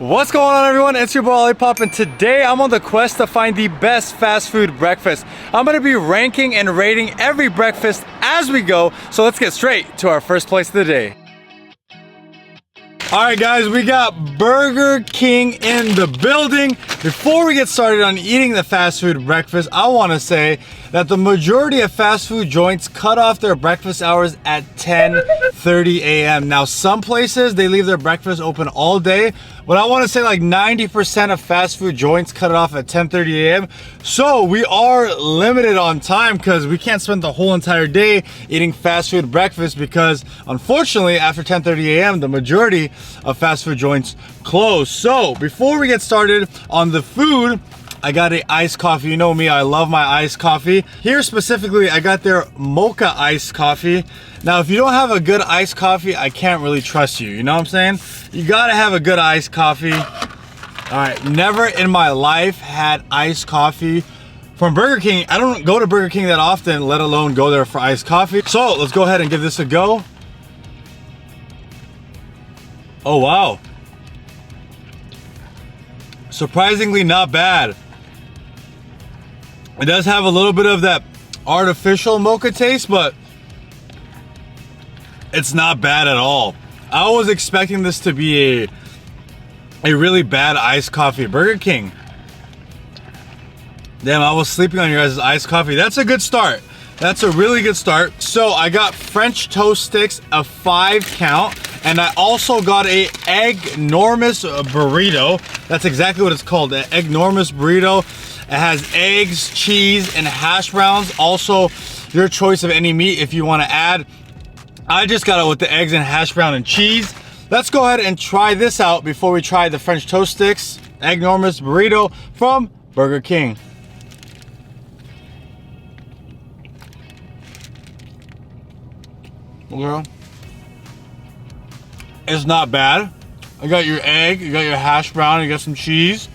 What's going on, everyone? It's your boy Alipop, and today I'm on the quest to find the best fast food breakfast. I'm gonna be ranking and rating every breakfast as we go, so let's get straight to our first place of the day. All right, guys, we got Burger King in the building. Before we get started on eating the fast food breakfast, I want to say that the majority of fast food joints cut off their breakfast hours at 10:30 a.m. Now, some places, they leave their breakfast open all day, but I want to say like 90% of fast food joints cut it off at 10:30 a.m. So we are limited on time because we can't spend the whole entire day eating fast food breakfast because unfortunately after 10:30 a.m. the majority of fast food joints close. So before we get started on the food, I got a iced coffee. You know me, I love my iced coffee. Here specifically, I got their mocha iced coffee. Now, if you don't have a good iced coffee, I can't really trust you. You know what I'm saying? You gotta have a good iced coffee. All right, never in my life had iced coffee from Burger King. I don't go to Burger King that often, let alone go there for iced coffee. So let's go ahead and give this a go. Oh, wow. Surprisingly not bad. It does have a little bit of that artificial mocha taste, but it's not bad at all. I was expecting this to be a really bad iced coffee. Burger King. Damn, I was sleeping on your guys' iced coffee. That's a good start. That's a really good start. So I got French toast sticks, a 5 count, and I also got a egg-normous burrito. That's exactly what it's called, an egg-normous burrito. It has eggs, cheese, and hash browns. Also, your choice of any meat if you want to add. I just got it with the eggs and hash brown and cheese. Let's go ahead and try this out before we try the French toast sticks, egg-normous burrito from Burger King. Okay. It's not bad. You got your egg, you got your hash brown, you got some cheese.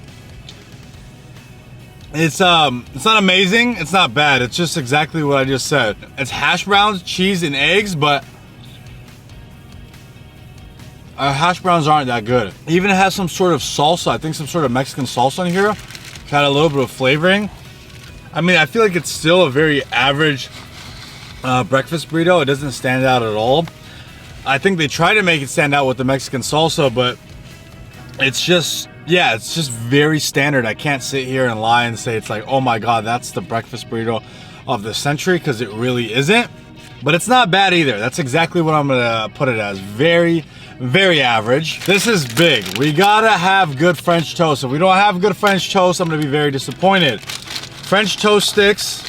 It's not amazing, it's not bad, it's just exactly what I just said. It's hash browns, cheese, and eggs, but hash browns aren't that good. It even has some sort of salsa, I think some sort of Mexican salsa in here. Got a little bit of flavoring. I mean, I feel like it's still a very average breakfast burrito. It doesn't stand out at all. I think they try to make it stand out with the Mexican salsa, but it's just, yeah, it's just very standard. I can't sit here and lie and say it's like, oh my God, that's the breakfast burrito of the century, because it really isn't. But it's not bad either. That's exactly what I'm gonna put it as. Very, very average. This is big. We gotta have good French toast. If we don't have good French toast, I'm gonna be very disappointed. French toast sticks.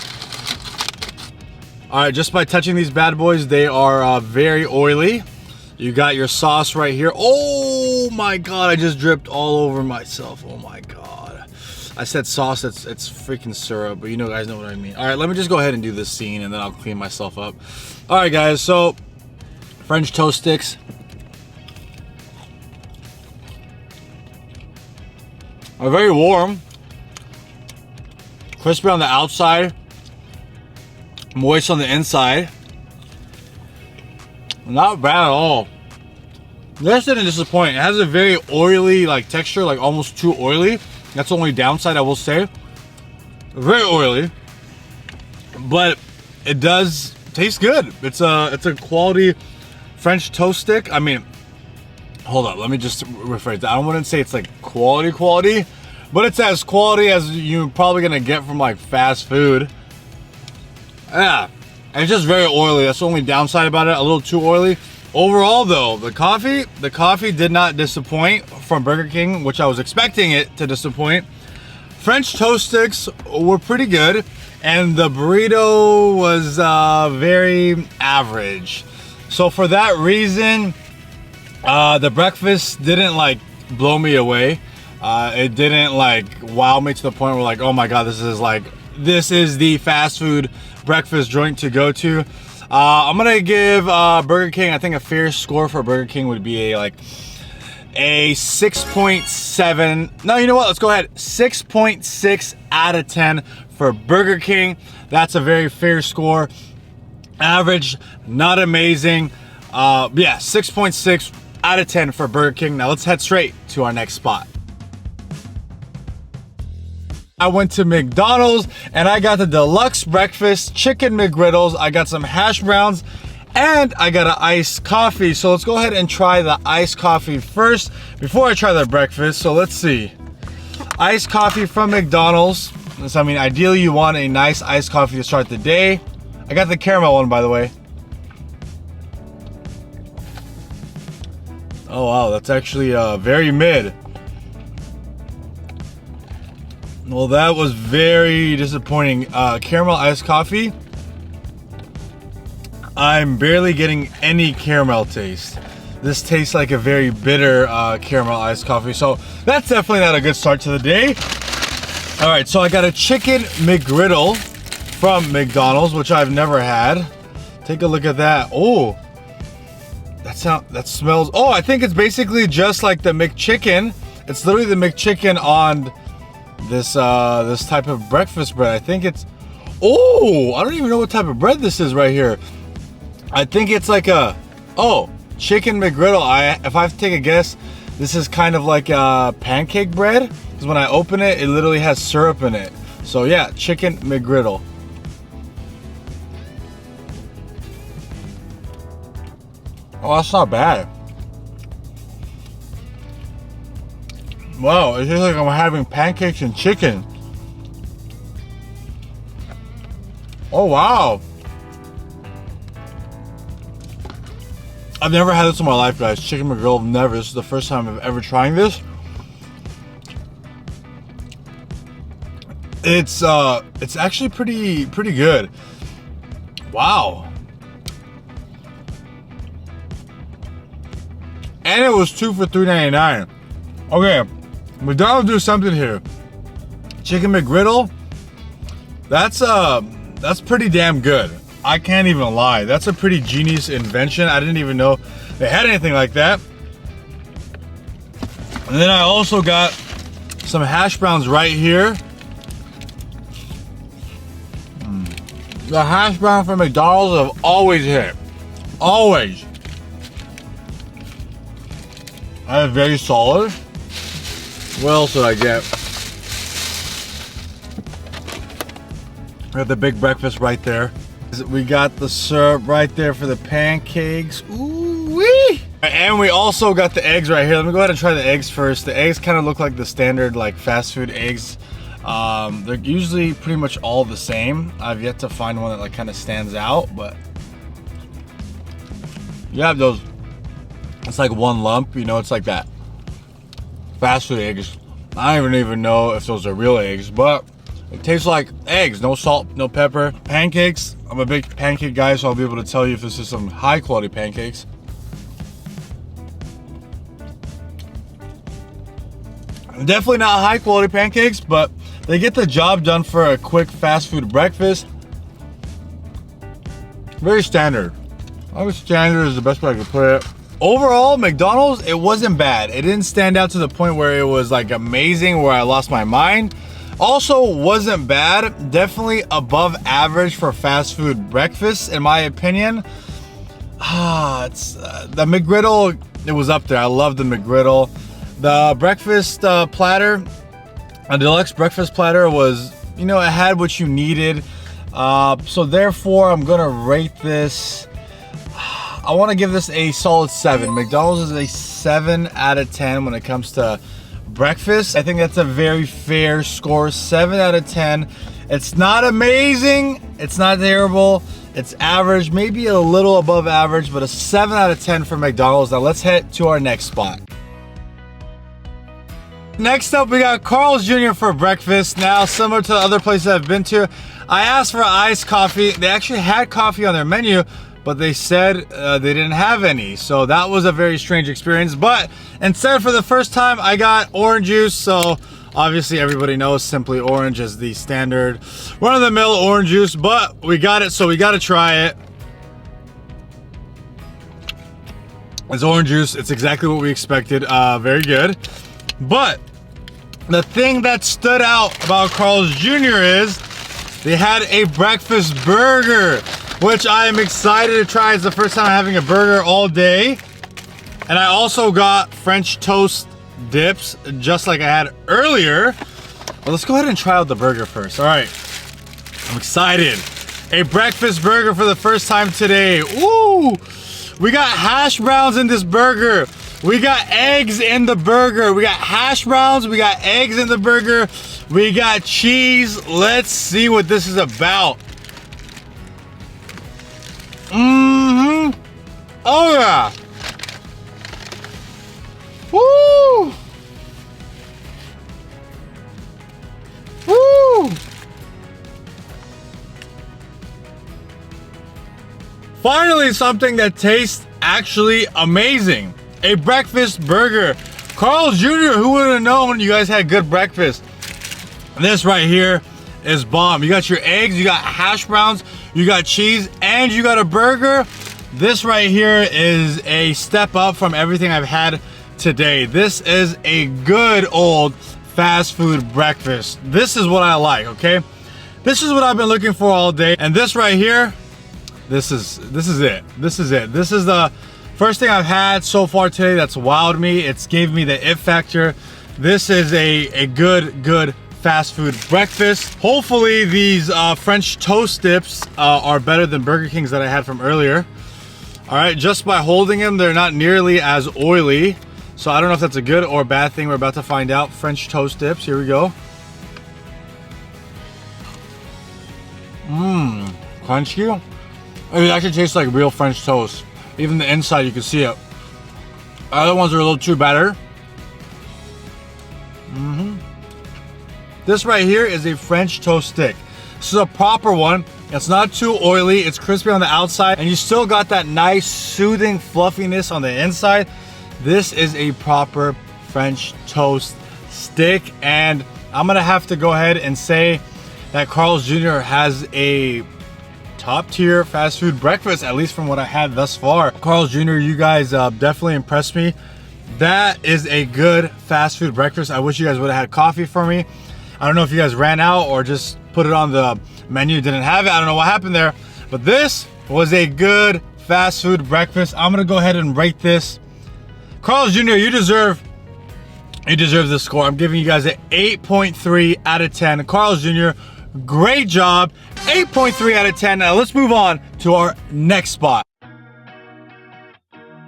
All right, just by touching these bad boys, they are very oily. You got your sauce right here. Oh my God, I just dripped all over myself. Oh my God. I said sauce, it's freaking syrup, but you guys know what I mean. All right, let me just go ahead and do this scene and then I'll clean myself up. All right, guys, so French toast sticks. Are very warm. Crispy on the outside. Moist on the inside. Not bad at all. This didn't disappoint. It has a very oily like texture, like almost too oily. That's the only downside I will say. Very oily, but it does taste good. It's a quality French toast stick. I mean, hold up, let me just rephrase that. I wouldn't say it's like quality, but it's as quality as you're probably gonna get from like fast food. Yeah, it's just very oily. That's the only downside about it, a little too oily. Overall though, the coffee did not disappoint from Burger King, which I was expecting it to disappoint. French toast sticks were pretty good, and the burrito was very average. So for that reason, the breakfast didn't like blow me away. It didn't like wow me to the point where like, oh my God, this is the fast food breakfast joint to go to. I'm gonna give Burger King, I think a fair score for Burger King would be a 6.7. No, you know what? Let's go ahead. 6.6 out of 10 for Burger King. That's a very fair score. Average, not amazing. Yeah, 6.6 out of 10 for Burger King. Now let's head straight to our next spot. I went to McDonald's and I got the deluxe breakfast chicken McGriddles. I got some hash browns and I got an iced coffee. So let's go ahead and try the iced coffee first before I try the breakfast. So let's see. Iced coffee from McDonald's. So, I mean, ideally you want a nice iced coffee to start the day. I got the caramel one, by the way. Oh wow, that's actually very mid. Well, that was very disappointing. Caramel iced coffee. I'm barely getting any caramel taste. This tastes like a very bitter caramel iced coffee. So that's definitely not a good start to the day. All right, so I got a chicken McGriddle from McDonald's, which I've never had. Take a look at that. Oh, that smells. Oh, I think it's basically just like the McChicken. It's literally the McChicken on this this type of breakfast bread. I think it's, oh, I don't even know what type of bread this is right here. I think it's like a, oh, chicken McGriddle. If I have to take a guess, this is kind of like a pancake bread, because when I open it, it literally has syrup in it. So yeah, chicken McGriddle. Oh, that's not bad. Wow, it tastes like I'm having pancakes and chicken. Oh wow. I've never had this in my life, guys. Chicken McGriddle, never. This is the first time I've ever trying this. It's actually pretty good. Wow. And it was 2 for $3.99. Okay, McDonald's do something here. Chicken McGriddle, that's pretty damn good. I can't even lie. That's a pretty genius invention. I didn't even know they had anything like that. And then I also got some hash browns right here. The hash brown from McDonald's have always hit. Always. That is very solid. What else did I get? I got the big breakfast right there. We got the syrup right there for the pancakes. Ooh-wee! And we also got the eggs right here. Let me go ahead and try the eggs first. The eggs kind of look like the standard like fast food eggs. They're usually pretty much all the same. I've yet to find one that like kind of stands out, but you have those. It's like one lump, you know, it's like that. Fast food eggs. I don't even know if those are real eggs, but it tastes like eggs. No salt, no pepper. Pancakes. I'm a big pancake guy, so I'll be able to tell you if this is some high quality pancakes. Definitely not high quality pancakes, but they get the job done for a quick fast food breakfast. Very standard. I think standard is the best way I could put it. Overall, McDonald's, it wasn't bad. It didn't stand out to the point where it was like amazing, where I lost my mind. Also wasn't bad. Definitely above average for fast food breakfast, in my opinion. It's the McGriddle, it was up there. I love the McGriddle. The breakfast platter, a deluxe breakfast platter was, you know, it had what you needed. So therefore, I'm gonna rate this. I want to give this a solid 7. McDonald's is a 7 out of 10 when it comes to breakfast. I think that's a very fair score. 7 out of 10. It's not amazing. It's not terrible. It's average, maybe a little above average, but a 7 out of 10 for McDonald's. Now let's head to our next spot. Next up, we got Carl's Jr. for breakfast. Now, similar to the other places I've been to, I asked for iced coffee. They actually had coffee on their menu, but they said they didn't have any. So that was a very strange experience. But instead, for the first time, I got orange juice. So obviously everybody knows Simply Orange is the standard run-of-the-mill orange juice, but we got it, so we got to try it. It's orange juice. It's exactly what we expected. Very good. But the thing that stood out about Carl's Jr. is they had a breakfast burger, which I am excited to try. It's the first time I'm having a burger all day. And I also got French toast dips, just like I had earlier. Well, let's go ahead and try out the burger first. All right, I'm excited. A breakfast burger for the first time today. Ooh, we got hash browns in this burger. We got eggs in the burger. We got hash browns, we got eggs in the burger. We got cheese. Let's see what this is about. Mm-hmm. Oh yeah. Woo! Woo! Finally, something that tastes actually amazing. A breakfast burger. Carl's Jr., who would have known you guys had good breakfast? This right here is bomb. You got your eggs, you got hash browns, you got cheese, and you got a burger. This right here is a step up from everything I've had today. This is a good old fast food breakfast. This is what I like, okay? This is what I've been looking for all day. And this right here, this is it. This is it. This is the first thing I've had so far today that's wowed me. It's gave me the it factor. This is a good fast food breakfast. Hopefully these French toast dips are better than Burger King's that I had from earlier. All right, just by holding them, they're not nearly as oily. So I don't know if that's a good or bad thing. We're about to find out. French toast dips, here we go. Mmm, crunchy. It actually tastes like real French toast. Even the inside, you can see it. Other ones are a little too better. This right here is a French toast stick. This is a proper one. It's not too oily. It's crispy on the outside, and you still got that nice, soothing fluffiness on the inside. This is a proper French toast stick, and I'm gonna have to go ahead and say that Carl's Jr. has a top tier fast food breakfast, at least from what I had thus far. Carl's Jr., you guys definitely impressed me. That is a good fast food breakfast. I wish you guys would have had coffee for me. I don't know if you guys ran out or just put it on the menu, didn't have it. I don't know what happened there, but this was a good fast food breakfast. I'm gonna go ahead and rate this. Carl's Jr., you deserve this score. I'm giving you guys an 8.3 out of 10. Carl's Jr., great job. 8.3 out of 10. Now let's move on to our next spot.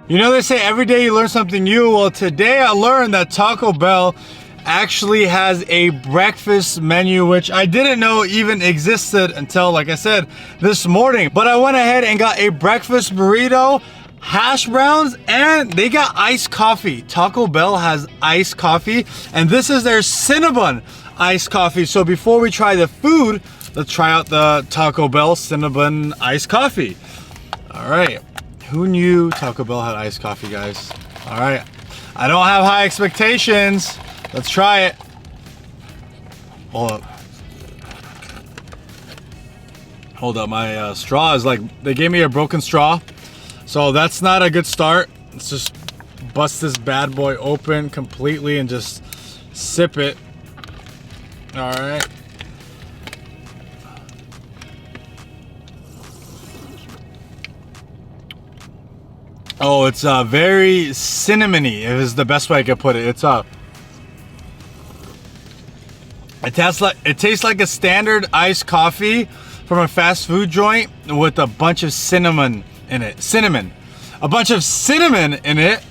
You know, they say every day you learn something new. Well, today I learned that Taco Bell actually has a breakfast menu, which I didn't know even existed until, like I said, this morning. But I went ahead and got a breakfast burrito, hash browns, and they got iced coffee. Taco Bell has iced coffee, and this is their Cinnabon iced coffee. So before we try the food, let's try out the Taco Bell Cinnabon iced coffee. All right, who knew Taco Bell had iced coffee, guys? All right, I don't have high expectations. Let's try it. Hold up, my straw is like, they gave me a broken straw. So that's not a good start. Let's just bust this bad boy open completely and just sip it. All right. Oh, it's very cinnamony, is the best way I could put it. It's it tastes like a standard iced coffee from a fast food joint with a bunch of cinnamon in it. A bunch of cinnamon in it.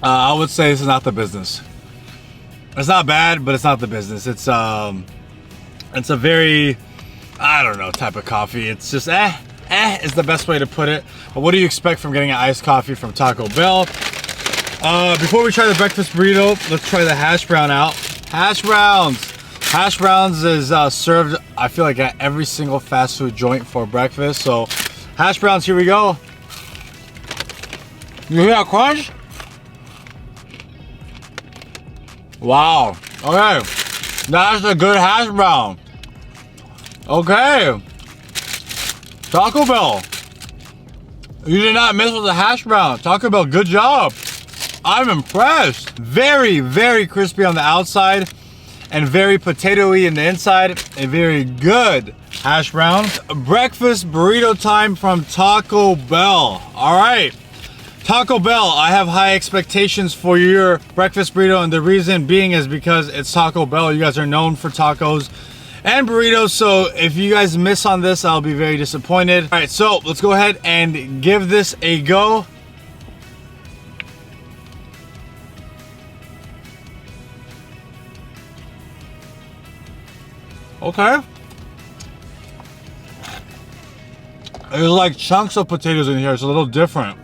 I would say this is not the business. It's not bad, but it's not the business. It's a very, I don't know, type of coffee. It's just is the best way to put it. But what do you expect from getting an iced coffee from Taco Bell? Before we try the breakfast burrito, let's try the hash brown out. Hash browns. Hash browns is served, I feel like, at every single fast food joint for breakfast. So, hash browns, here we go. You hear that crunch? Wow. Okay. That's a good hash brown. Okay. Taco Bell. You did not miss with the hash brown. Taco Bell, good job. I'm impressed. Very, very crispy on the outside and very potatoey in the inside. A very good hash brown. Breakfast burrito time from Taco Bell. All right. Taco Bell, I have high expectations for your breakfast burrito, and the reason being is because it's Taco Bell. You guys are known for tacos and burritos, so if you guys miss on this, I'll be very disappointed. All right, so let's go ahead and give this a go. Okay. There's like chunks of potatoes in here. It's a little different.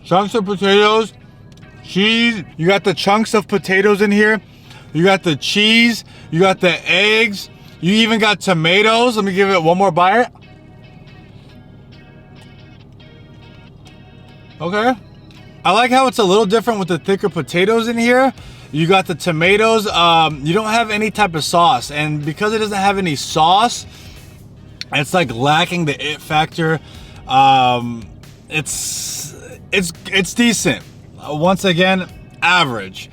Chunks of potatoes, cheese. You got the chunks of potatoes in here. You got the cheese. You got the eggs. You even got tomatoes. Let me give it one more bite. Okay. I like how it's a little different with the thicker potatoes in here. You got the tomatoes. You don't have any type of sauce. And because it doesn't have any sauce, it's like lacking the it factor. It's decent. Once again, average.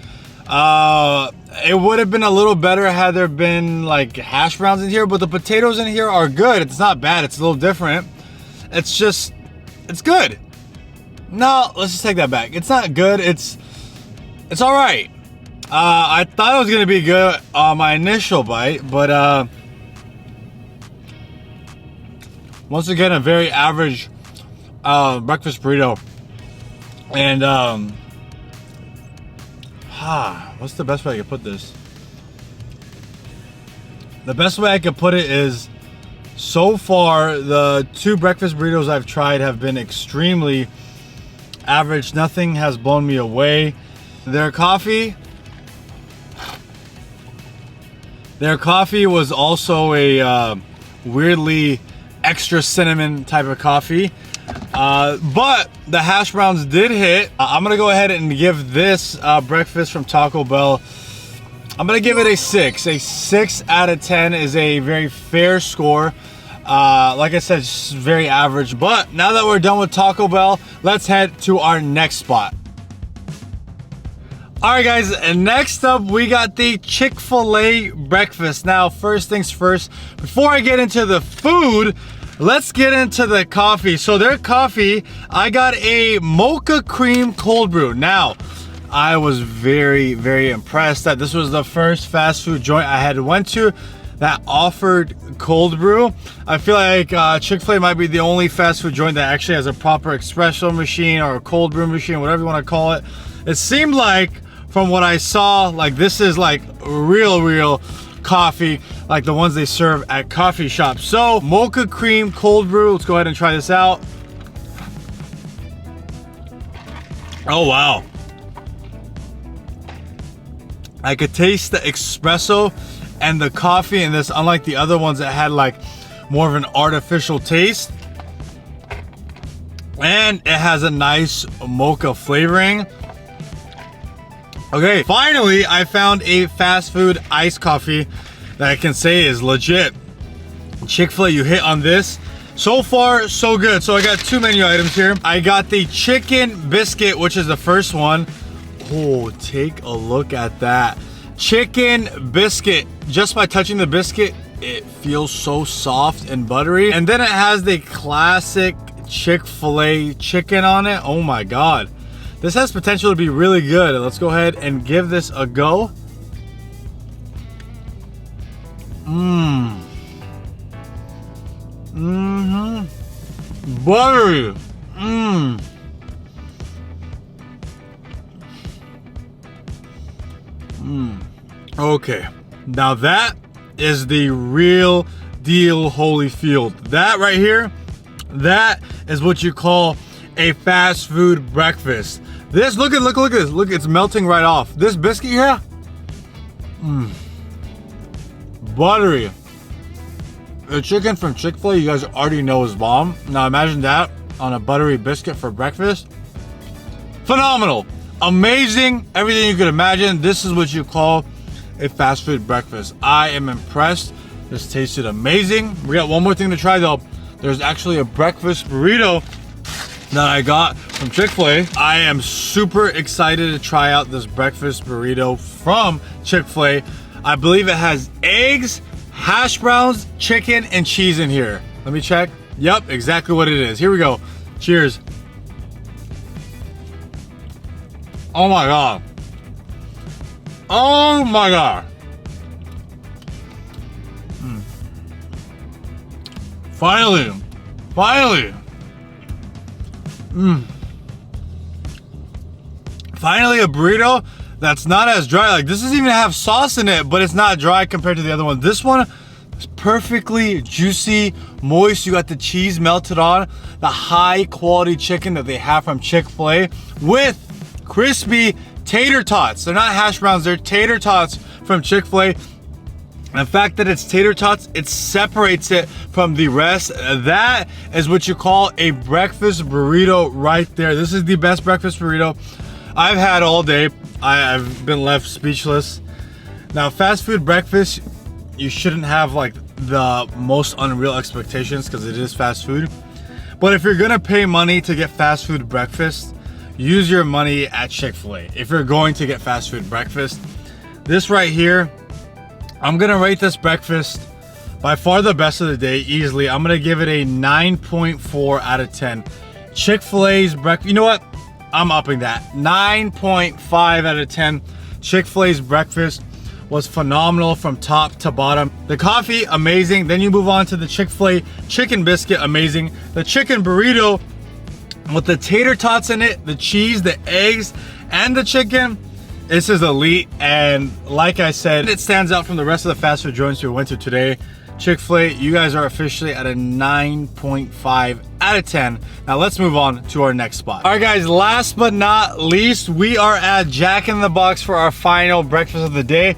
It would have been a little better had there been like hash browns in here, but the potatoes in here are good. It's not bad. It's a little different. It's good. No, let's just take that back. It's not good. It's all right. I thought it was gonna be good on my initial bite, but once again, a very average breakfast burrito. And what's the best way I could put this? The best way I could put it is, so far the two breakfast burritos I've tried have been extremely average. Nothing has blown me away. Their coffee was also a weirdly extra cinnamon type of coffee. But the hash browns did hit. I'm gonna go ahead and give this breakfast from Taco Bell, I'm gonna give it a 6. A 6 out of 10 is a very fair score. Like I said, it's very average. But now that we're done with Taco Bell, let's head to our next spot. All right, guys, and next up we got the Chick-fil-A breakfast. Now, first things first, before I get into the food, let's get into the coffee. So their coffee, I got a mocha cream cold brew. Now, I was very, very impressed that this was the first fast food joint I had went to that offered cold brew. I feel like Chick-fil-A might be the only fast food joint that actually has a proper espresso machine or a cold brew machine, whatever you want to call it. It seemed like, from what I saw, like this is like real coffee, like the ones they serve at coffee shops. So mocha cream cold brew, let's go ahead and try this out. Oh wow, I could taste the espresso and the coffee in this, unlike the other ones that had like more of an artificial taste. And it has a nice mocha flavoring. Okay, finally I found a fast food iced coffee that I can say is legit. Chick-fil-A, you hit on this. So far, so good. So I got two menu items here. I got the chicken biscuit, which is the first one. Oh, take a look at that. Chicken biscuit. Just by touching the biscuit, it feels so soft and buttery. And then it has the classic Chick-fil-A chicken on it. Oh my God. This has potential to be really good. Let's go ahead and give this a go. Buttery. Okay, now that is the real deal Holyfield. That right here, that is what you call a fast food breakfast. This, look at this. Look, it's melting right off. This biscuit here, buttery. The chicken from Chick-fil-A, you guys already know, is bomb. Now imagine that on a buttery biscuit for breakfast. Phenomenal, amazing, everything you could imagine. This is what you call a fast food breakfast. I am impressed. This tasted amazing. We got one more thing to try though. There's actually a breakfast burrito that I got from Chick-fil-A. I am super excited to try out this breakfast burrito from Chick-fil-A. I believe it has eggs, hash browns, chicken, and cheese in here. Let me check. Yep, exactly what it is. Here we go. Cheers. Oh my God. Oh my God. Finally. Finally. Finally a burrito that's not as dry. Like, this doesn't even have sauce in it, but it's not dry compared to the other one. This one is perfectly juicy, moist. You got the cheese melted on, the high quality chicken that they have from Chick-fil-A with crispy tater tots. They're not hash browns, they're tater tots from Chick-fil-A. The fact that it's tater tots, it separates it from the rest. That is what you call a breakfast burrito right there. This is the best breakfast burrito I've had all day. I've been left speechless. Now, fast food breakfast, you shouldn't have like the most unreal expectations because it is fast food. But if you're gonna pay money to get fast food breakfast, use your money at Chick-fil-A. If you're going to get fast food breakfast, this right here, I'm gonna rate this breakfast by far the best of the day, easily. I'm gonna give it a 9.4 out of 10. Chick-fil-A's breakfast, you know what? I'm upping that. 9.5 out of 10. Chick-fil-A's breakfast was phenomenal from top to bottom. The coffee, amazing. Then you move on to the Chick-fil-A chicken biscuit, amazing. The chicken burrito with the tater tots in it, the cheese, the eggs, and the chicken. This is elite, and like I said, it stands out from the rest of the fast food joints we went to today. Chick-fil-A, you guys are officially at a 9.5 out of 10. Now let's move on to our next spot. All right guys, last but not least, we are at Jack in the Box for our final breakfast of the day.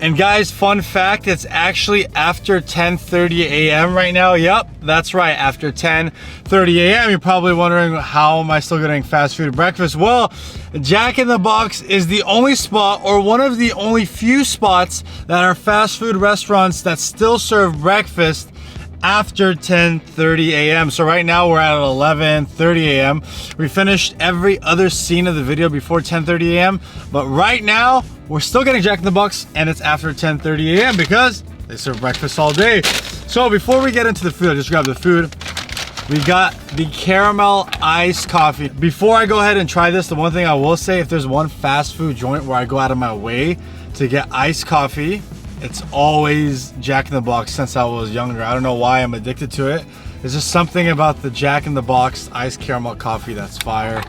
And guys, fun fact, it's actually after 10:30 a.m. right now. Yep, that's right, after 10:30 a.m. You're probably wondering, how am I still getting fast food breakfast? Well, Jack in the Box is the only spot, or one of the only few spots, that are fast food restaurants that still serve breakfast after 10:30 a.m. So right now we're at 11:30 a.m. We finished every other scene of the video before 10:30 a.m. But right now we're still getting Jack in the Box, and it's after 10:30 a.m. because they serve breakfast all day. So before we get into the food, I just grabbed the food. We got the caramel iced coffee. Before I go ahead and try this, the one thing I will say, if there's one fast food joint where I go out of my way to get iced coffee, it's always Jack in the Box since I was younger. I don't know why I'm addicted to it. There's just something about the Jack in the Box iced caramel coffee that's fire.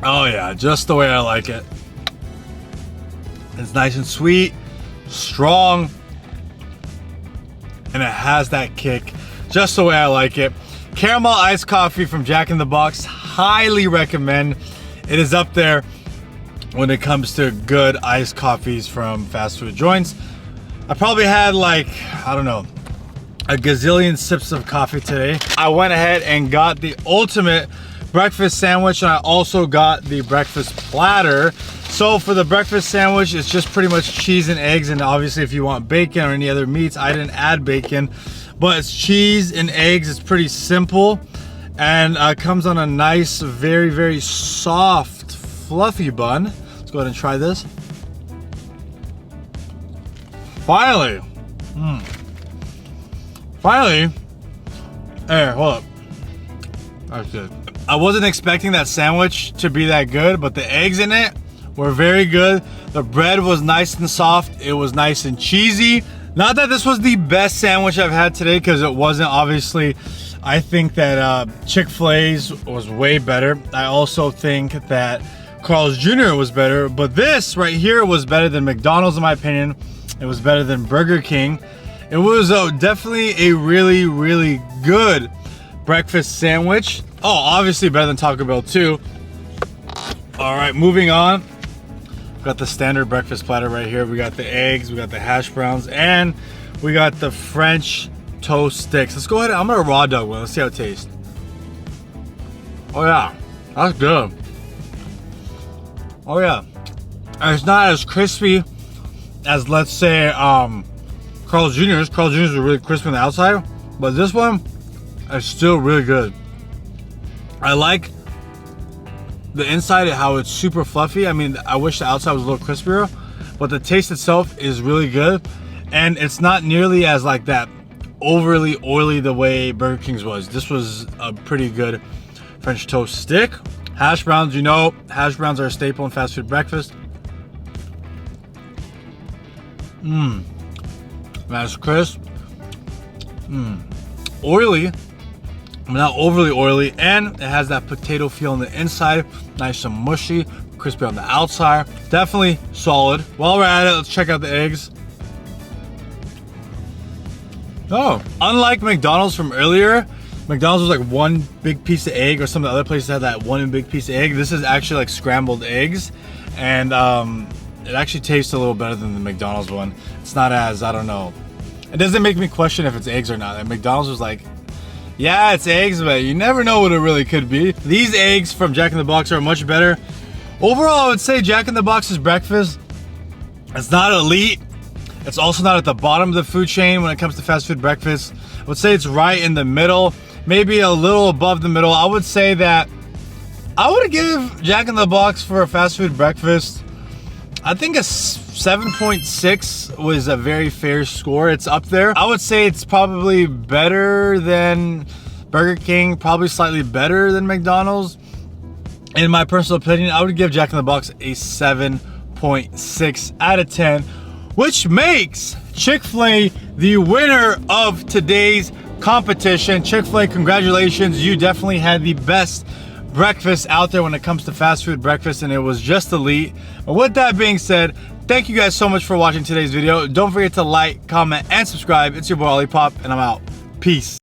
Oh yeah, just the way I like it. It's nice and sweet, strong, and it has that kick just the way I like it. Caramel iced coffee from Jack in the Box, highly recommend. It is up there when it comes to good iced coffees from fast food joints. I probably had like, I don't know, a gazillion sips of coffee today. I went ahead and got the ultimate breakfast sandwich, and I also got the breakfast platter. So for the breakfast sandwich, it's just pretty much cheese and eggs, and obviously if you want bacon or any other meats, I didn't add bacon, but it's cheese and eggs. It's pretty simple, and comes on a nice, very, very soft, fluffy bun. Let's go ahead and try this. Finally. Finally. Hey, hold up. That's good. I wasn't expecting that sandwich to be that good, but the eggs in it were very good. The bread was nice and soft. It was nice and cheesy. Not that this was the best sandwich I've had today, because it wasn't, obviously. I think that Chick-fil-A's was way better. I also think that Carl's Jr. was better, but this right here was better than McDonald's in my opinion. It was better than Burger King. It was definitely a really, really good breakfast sandwich. Oh, obviously better than Taco Bell too. All right, moving on. Got the standard breakfast platter right here. We got the eggs, we got the hash browns, and we got the French toast sticks. Let's go ahead. I'm gonna raw dog one. Let's see how it tastes. Oh yeah, that's good. Oh yeah, and it's not as crispy as, let's say, Carl's Jr.'s. Carl's Jr.'s are really crispy on the outside, but this one is still really good. I like the inside, how it's super fluffy. I mean, I wish the outside was a little crispier, but the taste itself is really good. And it's not nearly as like that overly oily the way Burger King's was. This was a pretty good French toast stick. Hash browns, you know, hash browns are a staple in fast food breakfast. Nice crisp. Oily, but not overly oily, and it has that potato feel on the inside. Nice and mushy, crispy on the outside. Definitely solid. While we're at it, let's check out the eggs. Oh, unlike McDonald's from earlier, McDonald's was like one big piece of egg, or some of the other places had that one big piece of egg. This is actually like scrambled eggs, and it actually tastes a little better than the McDonald's one. It's not as, I don't know. It doesn't make me question if it's eggs or not. And McDonald's was like, yeah, it's eggs, but you never know what it really could be. These eggs from Jack in the Box are much better. Overall, I would say Jack in the Box's breakfast, it's not elite. It's also not at the bottom of the food chain when it comes to fast food breakfast. I would say it's right in the middle, maybe a little above the middle. I would say that I would give Jack in the Box for a fast food breakfast, I think a 7.6 was a very fair score. It's up there. I would say it's probably better than Burger King, probably slightly better than McDonald's. In my personal opinion, I would give Jack in the Box a 7.6 out of 10, which makes Chick-fil-A the winner of today's competition. Chick-fil-A, congratulations. You definitely had the best breakfast out there when it comes to fast food breakfast, and it was just elite. But with that being said, thank you guys so much for watching today's video. Don't forget to like, comment, and subscribe. It's your boy Alipop, and I'm out. Peace.